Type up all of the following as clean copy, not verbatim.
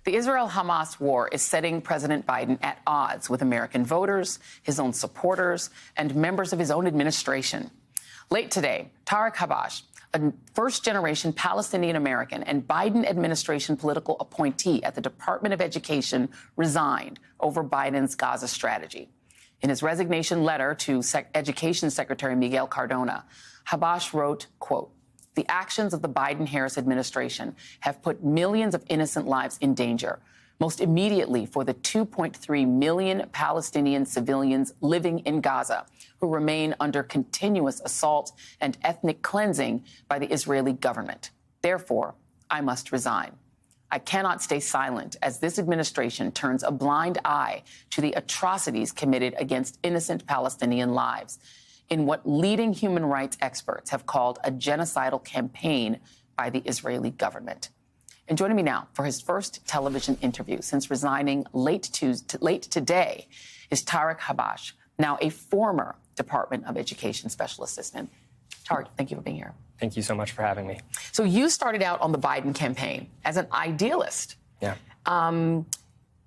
The Israel-Hamas war is setting President Biden at odds with American voters, his own supporters, and members of his own administration. Late today, Tarek Habash, a first-generation Palestinian-American and Biden administration political appointee at the Department of Education, resigned over Biden's Gaza strategy. In his resignation letter to Education Secretary Miguel Cardona, Habash wrote, quote, "The actions of the Biden-Harris administration have put millions of innocent lives in danger, most immediately for the 2.3 million Palestinian civilians living in Gaza, who remain under continuous assault and ethnic cleansing by the Israeli government. Therefore, I must resign. I cannot stay silent as this administration turns a blind eye to the atrocities committed against innocent Palestinian lives in what leading human rights experts have called a genocidal campaign by the Israeli government." And joining me now for his first television interview since resigning late today is Tarek Habash, now a former Department of Education Special Assistant. Tarek, thank you for being here. Thank you so much for having me. So you started out on the Biden campaign as an idealist. Yeah.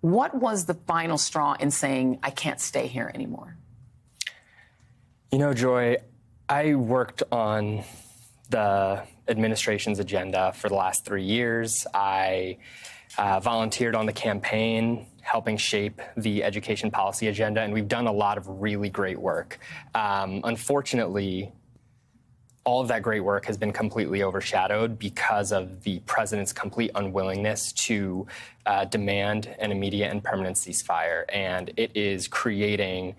What was the final straw in saying, I can't stay here anymore? You know, Joy, I worked on the administration's agenda for the last 3 years. I volunteered on the campaign, helping shape the education policy agenda, and we've done a lot of really great work. Unfortunately, all of that great work has been completely overshadowed because of the president's complete unwillingness to demand an immediate and permanent ceasefire. And it is creating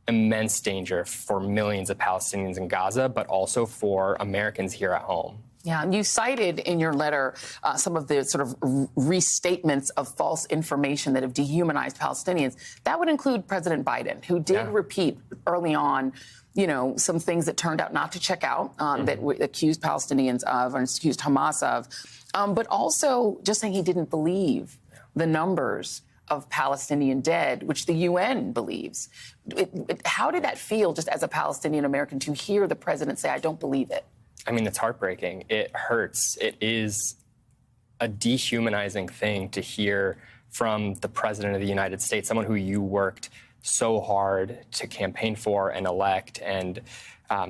immense danger for millions of Palestinians in Gaza, but also for Americans here at home. Yeah, and you cited in your letter some of the sort of restatements of false information that have dehumanized Palestinians. That would include President Biden, who did repeat early on, you know, some things that turned out not to check out, that accused Palestinians of, or accused Hamas of, but also just saying he didn't believe the numbers of Palestinian dead, which the UN believes. How did that feel just as a Palestinian American to hear the president say, I don't believe it? I mean, it's heartbreaking. It hurts. It is a dehumanizing thing to hear from the president of the United States, someone who you worked so hard to campaign for and elect and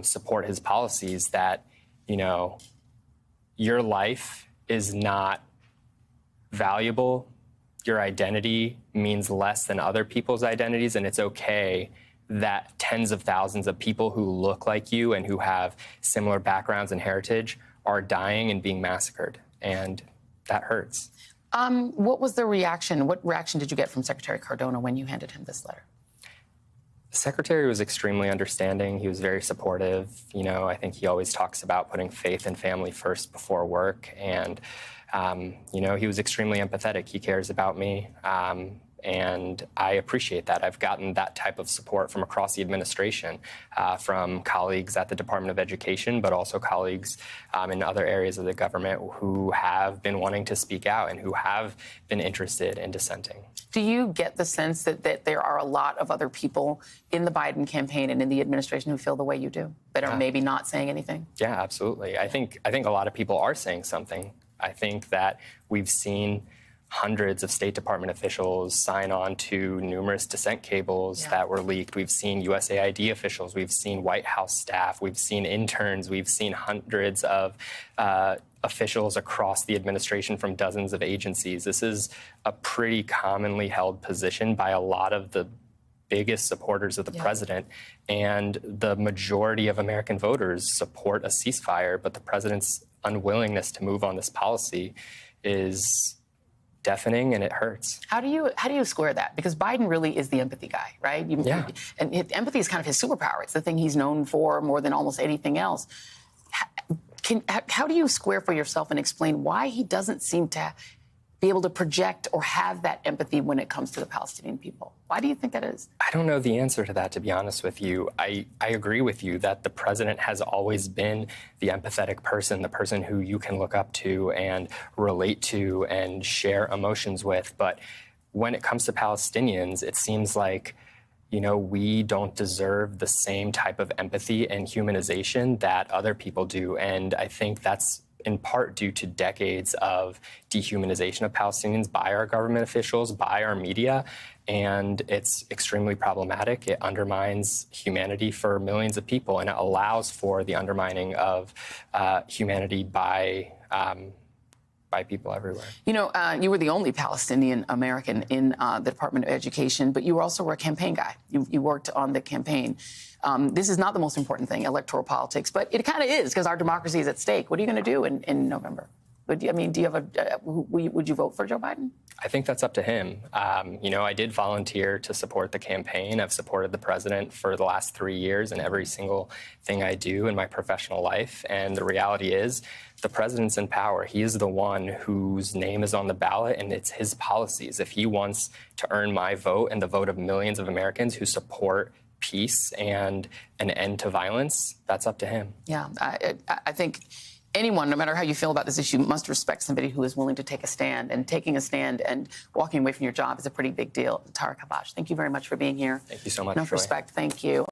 support his policies, that, you know, your life is not valuable. Your identity means less than other people's identities, and it's okay that tens of thousands of people who look like you and who have similar backgrounds and heritage are dying and being massacred, and that hurts. What was the reaction? What reaction did you get from Secretary Cardona when you handed him this letter? The secretary was extremely understanding. He was very supportive. You know, I think he always talks about putting faith and family first before work, and you know, he was extremely empathetic. He cares about me. And I appreciate that. I've gotten that type of support from across the administration, from colleagues at the Department of Education, but also colleagues in other areas of the government who have been wanting to speak out and who have been interested in dissenting. Do you get the sense that there are a lot of other people in the Biden campaign and in the administration who feel the way you do, that are maybe not saying anything? Yeah, absolutely. I think a lot of people are saying something. I think that we've seen hundreds of State Department officials sign on to numerous dissent cables that were leaked. We've seen USAID officials. We've seen White House staff. We've seen interns. We've seen hundreds of officials across the administration from dozens of agencies. This is a pretty commonly held position by a lot of the biggest supporters of the president, and the majority of American voters support a ceasefire, but the president's unwillingness to move on this policy is deafening, and it hurts. How do you square that? Because Biden really is the empathy guy, right? And empathy is kind of his superpower. It's the thing he's known for more than almost anything else. How do you square for yourself and explain why he doesn't seem to be able to project or have that empathy when it comes to the Palestinian people? Why do you think that is? I don't know the answer to that, to be honest with you. I agree with you that the president has always been the empathetic person, the person who you can look up to and relate to and share emotions with. But when it comes to Palestinians, it seems like, you know, we don't deserve the same type of empathy and humanization that other people do. And I think that's in part due to decades of dehumanization of Palestinians by our government officials, by our media, and it's extremely problematic. It undermines humanity for millions of people, and it allows for the undermining of humanity by people everywhere. You know, you were the only Palestinian American in the Department of Education, but you also were a campaign guy. You worked on the campaign. This is not the most important thing, electoral politics, but it kind of is because our democracy is at stake. What are you going to do in November? Do you have would you vote for Joe Biden? I think that's up to him. You know, I did volunteer to support the campaign. I've supported the president for the last 3 years in every single thing I do in my professional life. And the reality is the president's in power. He is the one whose name is on the ballot, and it's his policies. If he wants to earn my vote and the vote of millions of Americans who support peace and an end to violence, that's up to him. Yeah, I think anyone, no matter how you feel about this issue, must respect somebody who is willing to take a stand. And taking a stand and walking away from your job is a pretty big deal. Tara Kabash, thank you very much for being here. Thank you so much, Enough Troy. respect. Thank you.